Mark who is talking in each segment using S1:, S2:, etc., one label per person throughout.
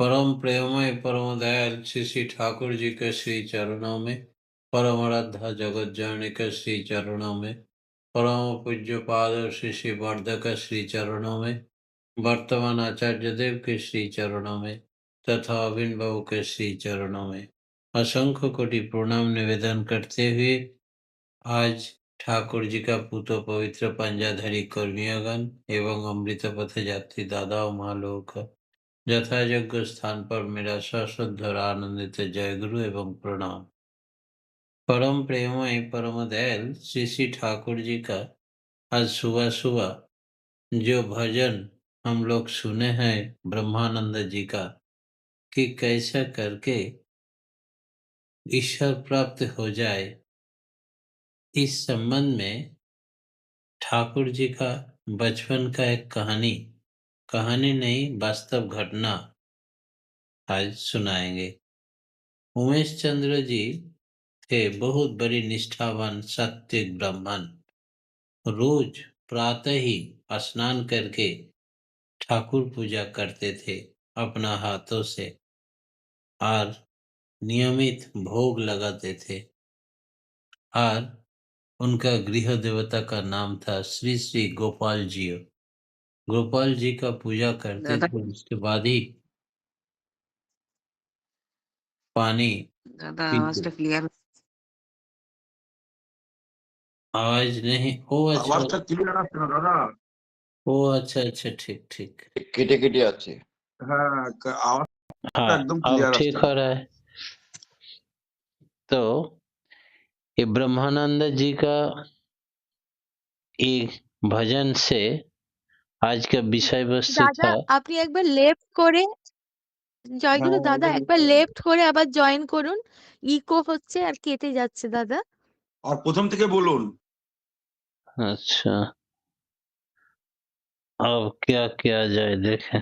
S1: परम प्रेममय परम दयाल श्री श्री ठाकुर जी के श्री चरणों में, परम आराध्य जगत जननी के श्री चरणों में, परम पूज्य पाद श्री श्री वर्धक श्री चरणों में, वर्तमान आचार्य देव के श्री चरणों में तथा अभिन बाबू के श्री चरणों में असंख्य कोटि प्रणाम निवेदन करते हुए आज ठाकुर जी का पूतो पवित्र पंजाधारी कर्मियागण एवं अमृत पथ यात्री दादा और माँ लोगों का यथायोग्य स्थान पर मेरा सश्रद्ध और आनंदित जय गुरु एवं प्रणाम। परम प्रेममय परम दयाल श्री श्री ठाकुर जी का आज सुबह सुबह जो भजन हम लोग सुने हैं ब्रह्मानंद जी का कि कैसा करके ईश्वर प्राप्त हो जाए, इस संबंध में ठाकुर जी का बचपन का एक कहानी नहीं वास्तव घटना आज सुनाएंगे। उमेश चंद्र जी थे बहुत बड़ी निष्ठावान सात्विक ब्राह्मण। रोज प्रातः ही स्नान करके ठाकुर पूजा करते थे अपना हाथों से और नियमित भोग लगाते थे और उनका गृह देवता का नाम था श्री श्री गोपाल जी। गोपाल जी का पूजा करते
S2: दादा
S1: थे, उसके बाद ही पानी
S2: दादा
S1: पीते।
S2: आवाजটা ক্লিয়ার
S1: आवाज नहीं। ओ अच्छा।
S3: आवाजটা ক্লিয়ার আসছে না দাদা।
S1: ओ अच्छा अच्छा, ठीक ठीक।
S4: কেটে কেটে আছে।
S3: হ্যাঁ, আওয়াজটা
S1: हाँ,
S3: একদম
S1: अब
S3: ক্লিয়ার
S1: ठीक
S3: আসছে
S1: हो
S3: না।
S1: रहा है। तो ये ब्रह्मानंद जी का एक भजन से आज का विषय वस्तु
S5: দাদা
S1: था।
S5: আপনি একবার লেফট করে জয়গুরু
S3: হ্যাঁ,
S5: দাদা একবার লেফট করে আবার জয়েন করুন। ইকো হচ্ছে আর কেটে যাচ্ছে দাদা।
S3: আর প্রথম থেকে বলুন।
S1: अच्छा, अब क्या किया जाए देखें।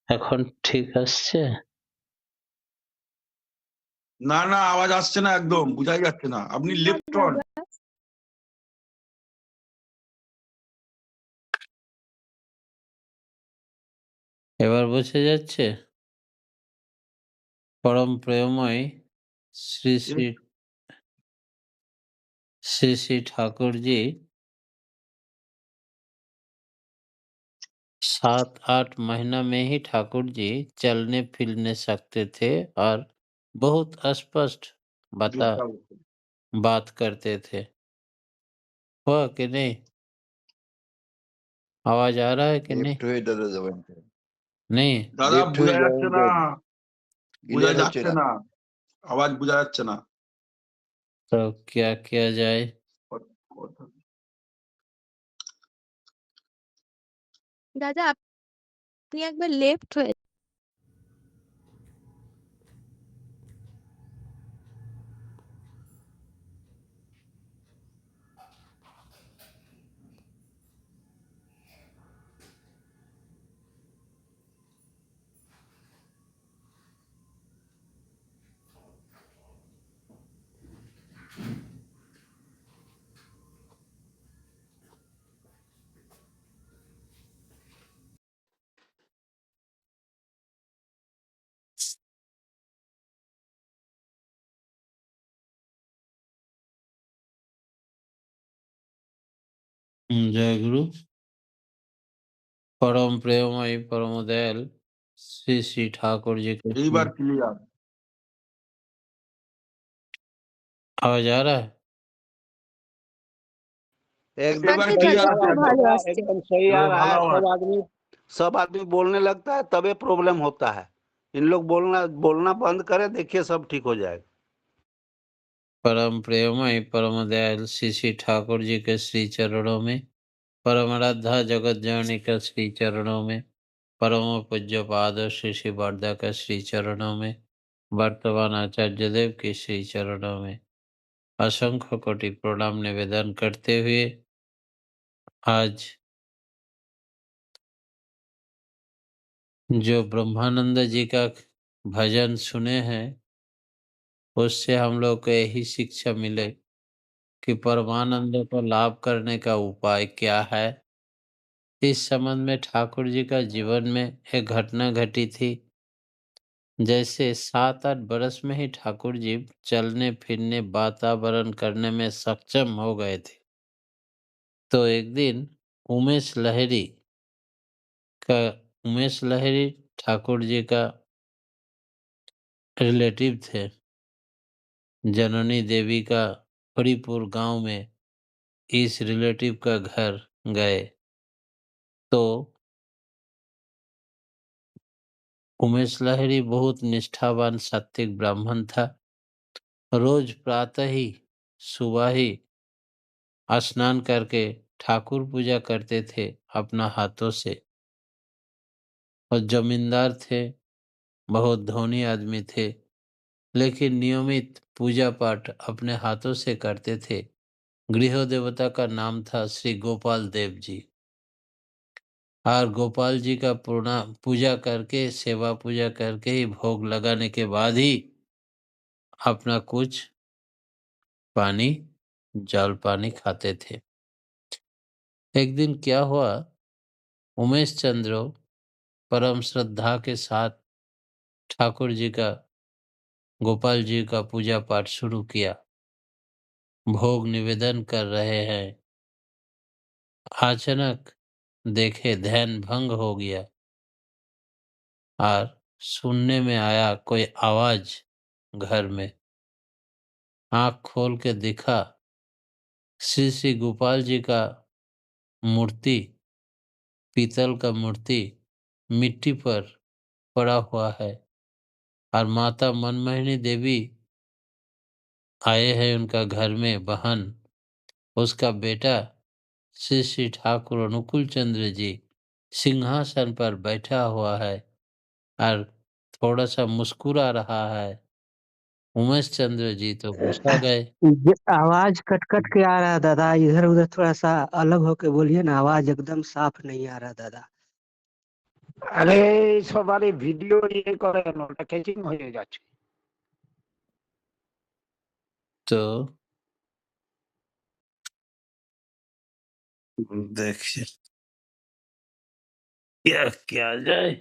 S1: এখন ঠিক আসছে?
S3: না না, আওয়াজ আসছে না, একদম বুঝাই যাচ্ছে না। আপনি লেফট অন।
S5: দাদা
S1: এবার বোঝা যাচ্ছে? परम प्रेममय श्री श्री श्री श्री ठाकुर जी 7-8 महीना में ही ठाकुर जी चलने फिरने सकते थे और बहुत स्पष्ट बात करते थे। हुआ कि नहीं? आवाज आ रहा है कि नहीं?
S4: লেফট হয়ে দাদা জয়েন করুন।
S1: नहीं।
S3: দাদা
S4: লেফট হয়ে
S3: বোঝা যাচ্ছে
S4: জয়েন
S3: না,
S4: করুন।
S3: বোঝা
S4: ক্লিয়ার হচ্ছে
S3: যাচ্ছে
S4: না।
S3: না, আওয়াজ বোঝা যাচ্ছে না।
S1: तो क्या किया जाए?
S5: দাদা আপনি একবার লেফট হয়ে
S1: जय गुरु। परम प्रेममय परम दयाल श्री श्री ठाकुर जी के
S3: এইবার ক্লিয়ার।
S1: आवाज आ रहा है?
S2: एकदम
S5: আগে
S3: এবার
S2: सही
S5: দাদা
S2: आ
S3: ক্লিয়ার
S2: रहा
S3: আছে
S5: একটু
S2: है
S3: একদম।
S5: ভালো
S2: दादा,
S5: আসছে।
S2: एकदम सही आ
S3: এবার
S2: रहा
S3: ভালো
S2: है।
S3: আওয়াজ।
S2: सब आदमी बोलने लगता है तबे प्रॉब्लम होता है। इन लोग बोलना बोलना बंद करे, देखिए सब ठीक हो जाएगा।
S1: परम प्रेममय परम दयाल श्री श्री ठाकुर जी के श्री चरणों में, परम आराध्या जगत जननी के श्री चरणों में, परम पूज्य पाद श्री श्री वर्धा के श्री चरणों में, वर्तमान आचार्य देव के श्री चरणों में असंख्य कोटि प्रणाम निवेदन करते हुए आज जो ब्रह्मानंद जी का भजन सुने हैं, उससे हम लोग को यही शिक्षा मिले कि परमानंद को लाभ करने का उपाय क्या है इस संबंध में ठाकुर जी का जीवन में एक घटना घटी थी। जैसे 7-8 बरस में ही ठाकुर जी चलने फिरने वातावरण करने में सक्षम हो गए थे। तो एक दिन उमेश लहरी उमेश लहरी ठाकुर जी का रिलेटिव थे। जननी देवी का हरिपुर गांव में इस रिलेटिव का घर गए तो उमेश लहरी बहुत निष्ठावान सात्विक ब्राह्मण था। रोज प्रातः ही सुबह ही स्नान करके ठाकुर पूजा करते थे अपना हाथों से। और जमींदार थे, बहुत धनी आदमी थे, लेकिन नियमित पूजा पाठ अपने हाथों से करते थे। गृह देवता का नाम था श्री गोपाल देव जी। और गोपाल जी का पूजा करके सेवा पूजा करके ही भोग लगाने के बाद ही अपना कुछ पानी जल पानी खाते थे। एक दिन क्या हुआ, उमेश चंद्र परम श्रद्धा के साथ ठाकुर जी का गोपाल जी का पूजा पाठ शुरू किया। भोग निवेदन कर रहे हैं। अचानक देखे ध्यान भंग हो गया और सुनने में आया कोई आवाज घर में। आंख खोल के देखा श्री श्री गोपाल जी का मूर्ति, पीतल का मूर्ति मिट्टी पर पड़ा हुआ है और माता मनमोहिनी देवी आए हैं उनका घर में बहन। उसका बेटा श्री श्री ठाकुर अनुकूल चंद्र जी सिंहासन पर बैठा हुआ है और थोड़ा सा मुस्कुरा रहा है। उमेश चंद्र जी तो गुस्सा गए।
S6: आवाज कट कट के आ रहा है दादा, इधर उधर थोड़ा सा अलग होके बोलिए ना, आवाज एकदम साफ नहीं आ रहा दादा।
S2: আরে সবারই ভিডিও ইয়ে করেন, ওটা ক্যাচিং হয়ে যাচ্ছে।
S1: तो देखिए क्या किया जाए।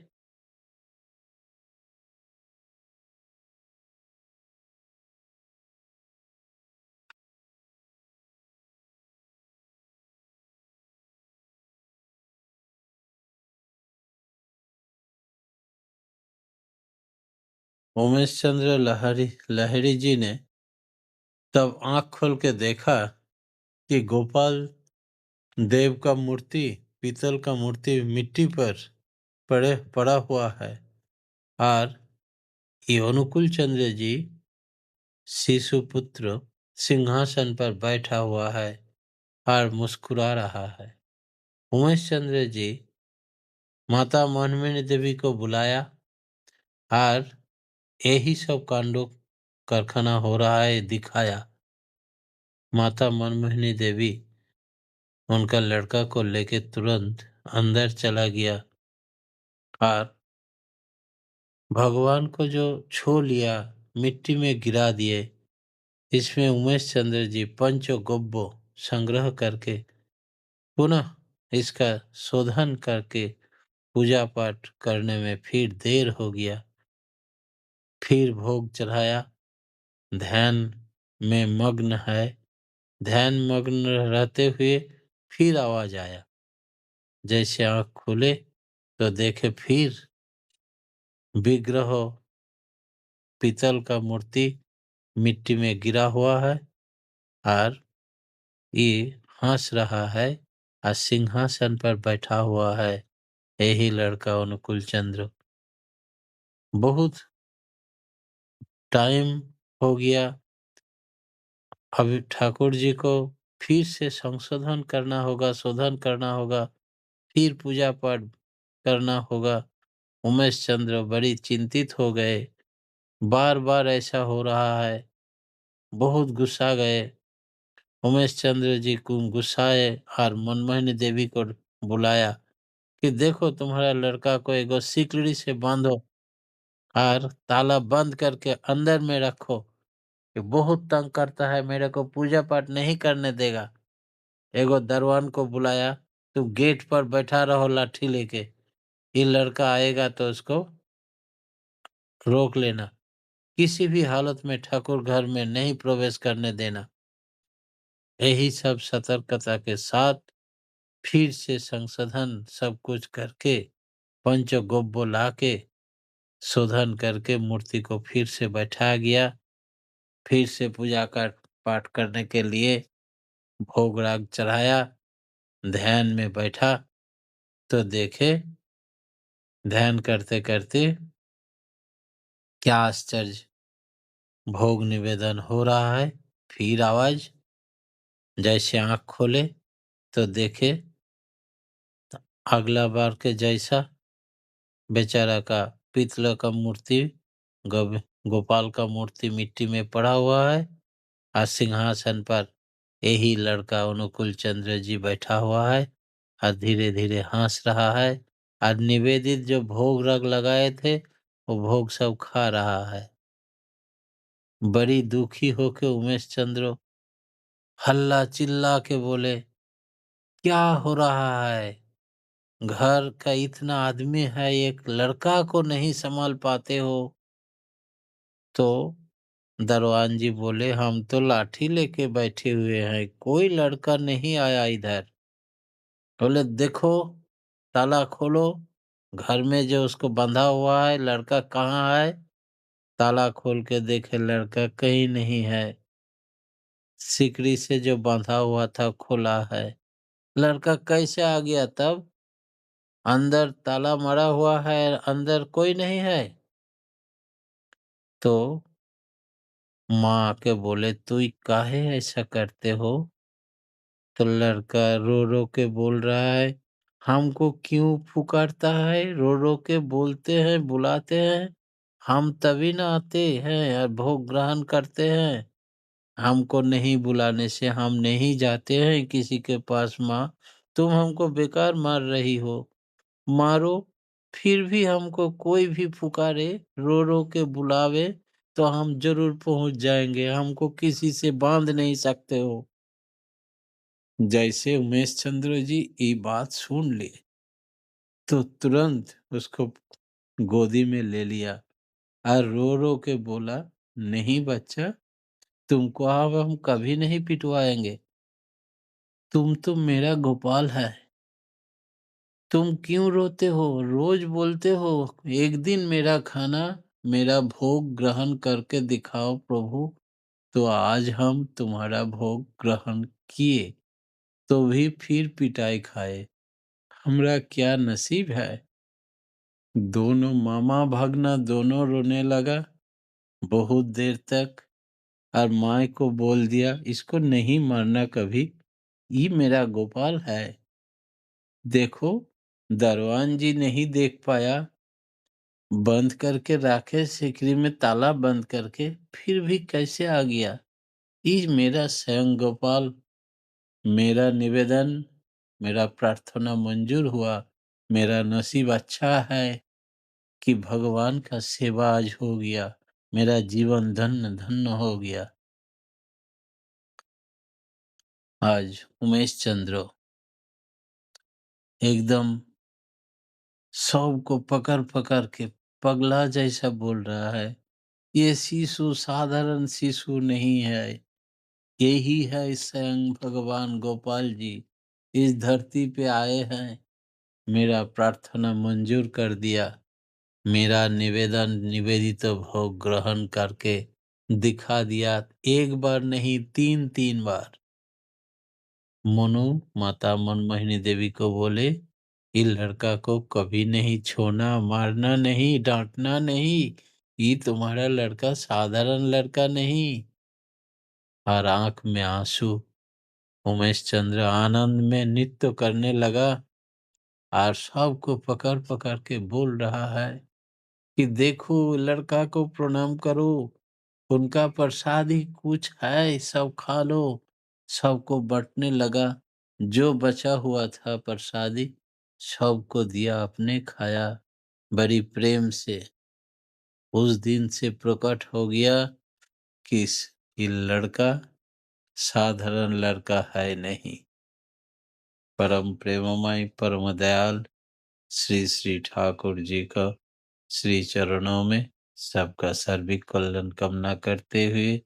S1: उमेश चंद्र लहरी जी ने तब आंख खोल के देखा कि गोपाल देव का मूर्ति, पीतल का मूर्ति मिट्टी पर पड़ा हुआ है और ये अनुकूल चंद्र जी शिशु पुत्र सिंहासन पर बैठा हुआ है और मुस्कुरा रहा है। उमेश चंद्र जी माता मनमोहिनी देवी को बुलाया और यही सब कांडों कारखाना हो रहा है दिखाया। माता मनमोहिनी देवी उनका लड़का को लेके तुरंत अंदर चला गया और भगवान को जो छू लिया मिट्टी में गिरा दिए। इसमें उमेश चंद्र जी पंचगव्य संग्रह करके पुनः इसका शोधन करके पूजा पाठ करने में फिर देर हो गया। फिर भोग चढ़ाया, ध्यान में मग्न है। ध्यान मग्न रहते हुए फिर आवाज आया। जैसे आंख खुले तो देखे फिर विग्रह पीतल का मूर्ति मिट्टी में गिरा हुआ है और ये हंस रहा है और सिंहासन पर बैठा हुआ है यही लड़का अनुकूल चंद्र। बहुत टाइम हो गया। अभी ठाकुर जी को फिर से संशोधन करना होगा, शोधन करना होगा, फिर पूजा पाठ करना होगा। उमेश चंद्र बड़ी चिंतित हो गए। बार बार ऐसा हो रहा है, बहुत गुस्सा गए। उमेश चंद्र जी को गुस्साए और मनमोहिनी देवी को बुलाया कि देखो तुम्हारा लड़का को एगो सिकड़ी से बांधो और ताला बंद करके अंदर में रखो। ये बहुत तंग करता है, मेरे को पूजा पाठ नहीं करने देगा। एगो दरवान को बुलाया, तुम गेट पर बैठा रहो लाठी लेके, ये लड़का आएगा तो उसको रोक लेना। किसी भी हालत में ठाकुर घर में नहीं प्रवेश करने देना। यही सब सतर्कता के साथ फिर से संशोधन सब कुछ करके पंच गोब्बो लाके शोधन करके मूर्ति को फिर से बैठाया गया। फिर से पूजा का पाठ करने के लिए भोग राग चढ़ाया। ध्यान में बैठा तो देखे ध्यान करते करते क्या आश्चर्य, भोग निवेदन हो रहा है। फिर आवाज, जैसे आंख खोले तो देखे अगला बार के जैसा बेचारा का पितल का मूर्ति गोपाल का मूर्ति मिट्टी में पड़ा हुआ है और सिंहासन पर यही लड़का अनुकूल चंद्र जी बैठा हुआ है और धीरे धीरे हंस रहा है और निवेदित जो भोग रग लगाए थे वो भोग सब खा रहा है। बड़ी दुखी होके उमेश चंद्र हल्ला चिल्ला के बोले, क्या हो रहा है? घर का इतना आदमी है, एक लड़का को नहीं संभाल पाते हो? तो दरवान जी बोले, हम तो लाठी लेके बैठे हुए हैं, कोई लड़का नहीं आया इधर। बोले देखो ताला खोलो, घर में जो उसको बंधा हुआ है लड़का कहाँ है? ताला खोल के देखे लड़का कहीं नहीं है। सिकड़ी से जो बंधा हुआ था खुला है। लड़का कैसे आ गया तब? अंदर ताला मरा हुआ है, अंदर कोई नहीं है। तो माँ आके बोले, तू काहे ऐसा करते हो? तो लड़का रो रो के बोल रहा है, हमको क्यों पुकारता है? रो रो के बोलते हैं, बुलाते हैं, हम तभी ना आते हैं और भोग ग्रहण करते हैं। हमको नहीं बुलाने से हम नहीं जाते हैं किसी के पास। माँ, तुम हमको बेकार मार रही हो। मारो, फिर भी हमको कोई भी पुकारे, रो रो के बुलावे तो हम जरूर पहुंच जाएंगे। हमको किसी से बांध नहीं सकते हो। जैसे उमेश चंद्र जी ये बात सुन ली तो तुरंत उसको गोदी में ले लिया और रो रो के बोला, नहीं बच्चा, तुमको अब हम कभी नहीं पिटवाएंगे। तुम तो मेरा गोपाल है। तुम क्यों रोते हो? रोज बोलते हो एक दिन मेरा खाना, मेरा भोग ग्रहण करके दिखाओ प्रभु। तो आज हम तुम्हारा भोग ग्रहण किए तो भी फिर पिटाई खाए। हमरा क्या नसीब है। दोनों मामा भागना दोनों रोने लगा बहुत देर तक और माँ को बोल दिया, इसको नहीं मारना कभी, ये मेरा गोपाल है। देखो दरवान जी नहीं देख पाया, बंद करके रखे सिकरी में ताला बंद करके, फिर भी कैसे आ गया? ये मेरा स्वयं गोपाल। मेरा निवेदन, मेरा प्रार्थना मंजूर हुआ। मेरा नसीब अच्छा है कि भगवान का सेवा आज हो गया। मेरा जीवन धन्य धन्य हो गया। आज उमेश चंद्र एकदम सबको पकड़ पकड़ के पगला जैसा बोल रहा है। ये शिशु साधारण शिशु नहीं है, यही है स्वयं भगवान गोपाल जी। इस धरती पे आए हैं, मेरा प्रार्थना मंजूर कर दिया। मेरा निवेदन निवेदित भोग ग्रहण करके दिखा दिया। एक बार नहीं, 3 बार। मनु माता मनमोहिनी देवी को बोले, ये लड़का को कभी नहीं छोड़ना, मारना नहीं, डांटना नहीं। ये तुम्हारा लड़का साधारण लड़का नहीं। और आंख में आंसू, उमेश चंद्र आनंद में नृत्य करने लगा और सबको पकड़ पकड़ के बोल रहा है कि देखो लड़का को प्रणाम करो, उनका प्रसाद ही कुछ है, सब खा लो। सबको बंटने लगा। जो बचा हुआ था प्रसादी सबको दिया, अपने खाया बड़ी प्रेम से। उस दिन से प्रकट हो गया कि ये लड़का साधारण लड़का है नहीं। परम प्रेममय परम दयाल श्री श्री ठाकुर जी का श्री चरणों में सबका सर्विक कल्याण कामना करते हुए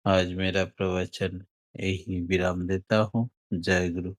S1: आज मेरा प्रवचन यही विराम देता हूँ। जय गुरु।